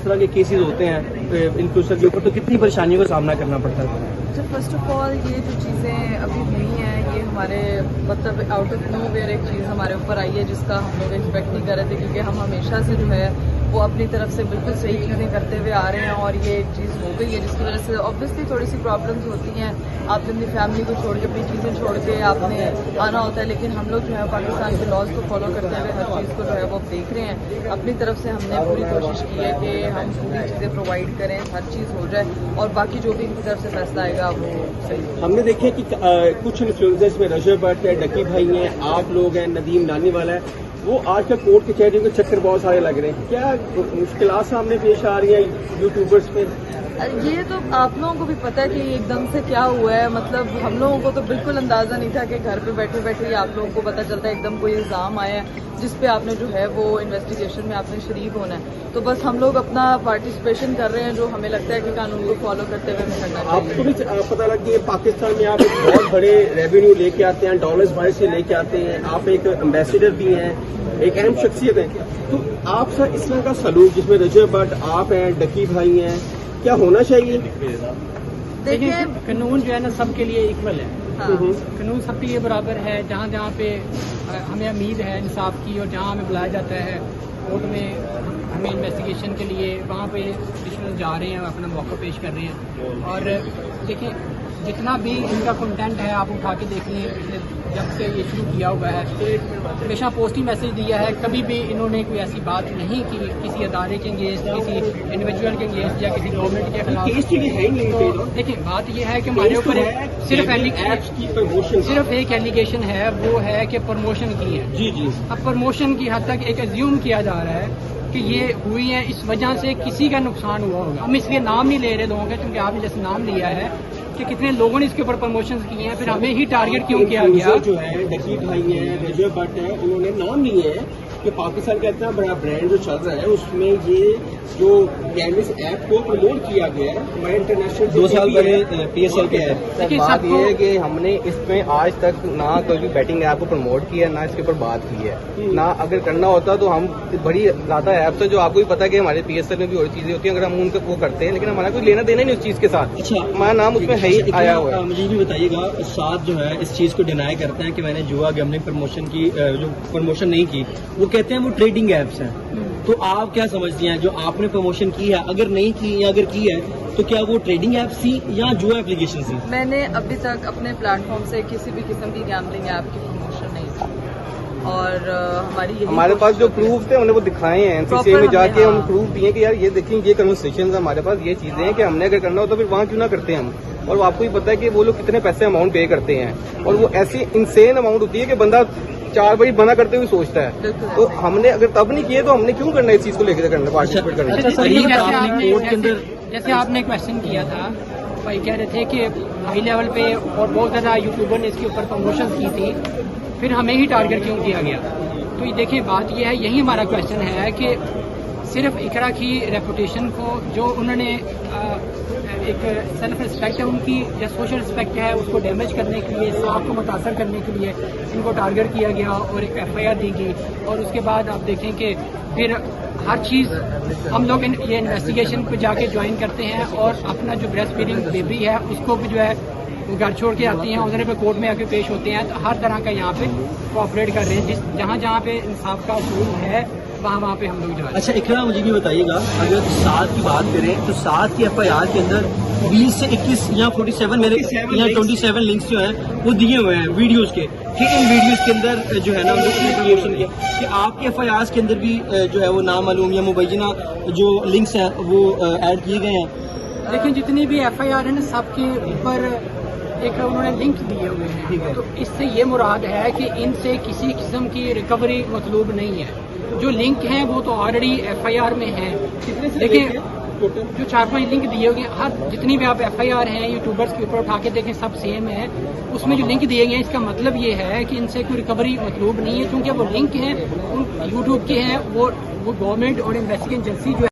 طرح کے کیسز ہوتے ہیں انفلوئنسر کے اوپر تو کتنی پریشانیوں کا سامنا کرنا پڑتا ہے؟ فرسٹ آف آل یہ جو چیزیں ابھی نہیں ہیں یہ ہمارے مطلب آؤٹ آف نو ویئر ایک چیز ہمارے اوپر آئی ہے جس کا ہم لوگ ایکسپیکٹ نہیں کر رہے تھے، کیونکہ ہم ہمیشہ سے جو ہے وہ اپنی طرف سے بالکل صحیح چیزیں کرتے ہوئے آ رہے ہیں، اور یہ ایک چیز ہو گئی ہے جس کی وجہ سے آبویسلی تھوڑی سی پرابلمس ہوتی ہیں. آپ نے اپنی فیملی کو چھوڑ کے اپنی چیزیں چھوڑ کے آپ نے آنا ہوتا ہے، لیکن ہم لوگ جو ہے پاکستان کے لاز کو فالو کرتے ہوئے ہر چیز کو جو ہے وہ دیکھ رہے ہیں. اپنی طرف سے ہم نے پوری کوشش کی ہے کہ ہم پوری چیزیں پرووائڈ کریں، ہر چیز ہو جائے، اور باقی جو بھی ان کی طرف سے فیصلہ آئے گا وہ صحیح. ہم نے دیکھا کہ کچھ انفلوئنسرز میں رجب بٹ ہے، ڈکی بھائی ہیں، آپ لوگ ہیں، ندیم نانی والا ہے، وہ آج کل کورٹ کچہریوں کے چکر بہت سارے لگ رہے ہیں. کیا مشکلات سامنے پیش آ رہی ہیں یوٹیوبرز پہ؟ یہ تو آپ لوگوں کو بھی پتہ ہے کہ ایک دم سے کیا ہوا ہے. مطلب ہم لوگوں کو تو بالکل اندازہ نہیں تھا کہ گھر پہ بیٹھے بیٹھے ہی آپ لوگوں کو پتہ چلتا ہے ایک دم کوئی الزام آیا ہے جس پہ آپ نے جو ہے وہ انویسٹیگیشن میں آپ نے شریک ہونا ہے. تو بس ہم لوگ اپنا پارٹیسپیشن کر رہے ہیں جو ہمیں لگتا ہے کہ قانون کو فالو کرتے ہوئے ہمیں کرنا چاہیے. آپ کو بھی پتہ لگ گیا پاکستان میں آپ ایک بہت بڑے ریونیو لے کے آتے ہیں، ڈالرز باہر سے لے کے آتے ہیں، آپ ایک امبیسڈر بھی ہیں، ایک اہم شخصیت ہے. تو آپ سر اس طرح کا سلوک جس میں رجب بٹ آپ ہیں، ڈکی بھائی ہیں، کیا ہونا چاہیے؟ دیکھیں قانون جو ہے نا سب کے لیے ایکول ہے. قانون سب کے لیے برابر ہے. جہاں جہاں پہ ہمیں امید ہے انصاف کی اور جہاں ہمیں بلایا جاتا ہے کورٹ میں ہمیں انویسٹیگیشن کے لیے، وہاں پہ پٹیشنر جا رہے ہیں، اپنا موقع پیش کر رہے ہیں. اور دیکھیں جتنا بھی ان کا کنٹینٹ ہے آپ اٹھا کے دیکھ لیں، جب سے یہ شروع کیا ہوا ہے ہمیشہ پوزٹیو میسج دیا ہے. کبھی بھی انہوں نے کوئی ایسی بات نہیں کی کسی ادارے کے انگیسٹ، کسی انڈیویجول کے انگیسٹ یا کسی گورنمنٹ کے خلاف. تو دیکھیں بات یہ ہے کہ ہمارے اوپر صرف ایک ایلیگیشن ہے، وہ ہے کہ پروموشن کی ہے. جی جی. اب پروموشن کی حد تک ایک ایزیوم کیا جا رہا ہے کہ یہ ہوئی ہے، اس وجہ سے کسی کا نقصان ہوا ہوگا. ہم اس لیے نام نہیں لے رہے لوگوں کا، کیونکہ آپ نے جیسے نام لیا ہے کہ کتنے لوگوں نے اس کے اوپر پروموشن کیے ہیں، پھر ہمیں ہی ٹارگیٹ کیوں کیا گیا؟ جو ہے ڈکی بھائی ہیں، رجب بٹ ہیں، انہوں نے نام لیے ہیں کہ پاکستان کا اتنا بڑا برانڈ جو چل رہا ہے اس میں یہ جو کینوس ایپ کو پروموٹ کیا گیا ہے ہمارے انٹرنیشنل 2 سال پہلے پی ایس ایل کے ہے. بات یہ ہے کہ ہم نے اس میں آج تک نہ کوئی بیٹنگ ایپ کو پروموٹ کیا، نہ اس کے اوپر بات کی ہے، نہ اگر کرنا ہوتا تو ہم بڑی زیادہ ایپس ہیں جو آپ کو بھی پتا ہے کہ ہمارے پی ایس ایل میں بھی اور چیزیں ہوتی ہیں، اگر ہم ان کو وہ کرتے ہیں، لیکن ہمارا کوئی لینا دینا نہیں اس چیز کے ساتھ. اچھا، ہمارا نام اس میں ہے ہی آیا ہوا ہے. مجھے بھی بتائیے گا، ساتھ جو ہے اس چیز کو ڈینائی کرتے ہیں کہ میں نے جوا گیملنگ پروموشن کی جو پروموشن نہیں کی، وہ کہتے ہیں وہ ٹریڈنگ ایپس ہیں. تو آپ کیا سمجھتی ہیں جو آپ نے پروموشن کی ہے، اگر نہیں کی یا اگر کی ہے تو کیا وہ ٹریڈنگ ایپس تھی یا جوا اپلیکیشن تھی؟ میں نے ابھی تک اپنے پلیٹ فارم سے کسی بھی قسم کی گیملنگ ایپ کی پروموشن نہیں کی، اور ہمارے پاس جو پروف تھے انہیں وہ دکھائے ہیں NCCA میں جا کے، ہم پروف دیے کہ یار یہ دیکھیں یہ کنورسیشن ہمارے پاس، یہ چیزیں ہیں کہ ہم نے اگر کرنا ہو تو پھر وہاں کیوں نہ کرتے ہیں ہم. اور آپ کو بھی پتا ہے کہ وہ لوگ کتنے پیسے اماؤنٹ پے کرتے ہیں، اور وہ ایسی انسین اماؤنٹ ہوتی ہے کہ بندہ 4 بار بنا کرتے ہوئے سوچتا ہے. تو ہم نے اگر تب نہیں کیے تو ہم نے کیوں کرنا ہے اس چیز کو لے کے کرنا، پارٹیسپیٹ کرنا. جیسے آپ نے کوشچن کیا تھا، بھائی کہہ رہے تھے کہ ہائی لیول پہ اور بہت زیادہ یوٹیوبر نے اس کے اوپر پروموشن کی تھی، پھر ہمیں ہی ٹارگیٹ کیوں کیا گیا؟ تو یہ دیکھیں بات یہ ہے، یہی ہمارا کوشچن ہے کہ صرف اقرا کی ریپوٹیشن کو، جو انہوں نے ایک سیلف رسپیکٹ ہے ان کی یا سوشل رسپیکٹ ہے، اس کو ڈیمیج کرنے کے لیے، صاحب کو متاثر کرنے کے لیے ان کو ٹارگیٹ کیا گیا اور ایک FIR دی گئی. اور اس کے بعد آپ دیکھیں کہ پھر ہر چیز ہم لوگ یہ انویسٹیگیشن پہ جا کے جوائن کرتے ہیں، اور اپنا جو بریسٹ فیڈنگ بیبی ہے اس کو بھی جو ہے وہ گھر چھوڑ کے آتی ہیں، ادھر پہ کورٹ میں آ کے پیش ہوتے ہیں. تو ہر طرح کا یہاں پہ کوآپریٹ کر رہے ہیں، جہاں جہاں پہ انصاف کا اصول ہے وہاں پہ ہم لوگ جو ہے. اچھا اقرا، مجھے بھی بتائیے گا، اگر 7 کی بات کریں تو 7 کی FIR کے اندر 20 سے 21 یا 47 میرے یا 27 لنکس جو ہیں وہ دیے ہوئے ہیں ویڈیوز کے، کہ ان ویڈیوز کے اندر جو ہے نا پروموشن کیا کہ آپ کے FIRs کے اندر بھی جو ہے وہ نامعلوم یا مبینہ جو لنکس ہیں وہ ایڈ کیے گئے ہیں. دیکھیں جتنی بھی FIR ہیں نا سب کے اوپر ایک انہوں نے لنک دیے ہوئے ہیں، تو اس سے یہ مراد ہے کہ ان سے کسی قسم کی ریکوری مطلوب نہیں ہے. جو لنک ہیں وہ تو آلریڈی FIR میں ہیں. دیکھیں جو 4-5 لنک دیے ہوئے ہر جتنی بھی آپ FIR ہیں یوٹیوبرس کے اوپر اٹھا کے دیکھیں سب سیم ہے. اس میں جو لنک دیے گئے ہیں اس کا مطلب یہ ہے کہ ان سے کوئی ریکوری مطلوب نہیں ہے، کیونکہ وہ لنک ہیں یوٹیوب کے ہیں، وہ گورنمنٹ اور انویسٹیگیشن ایجنسی جو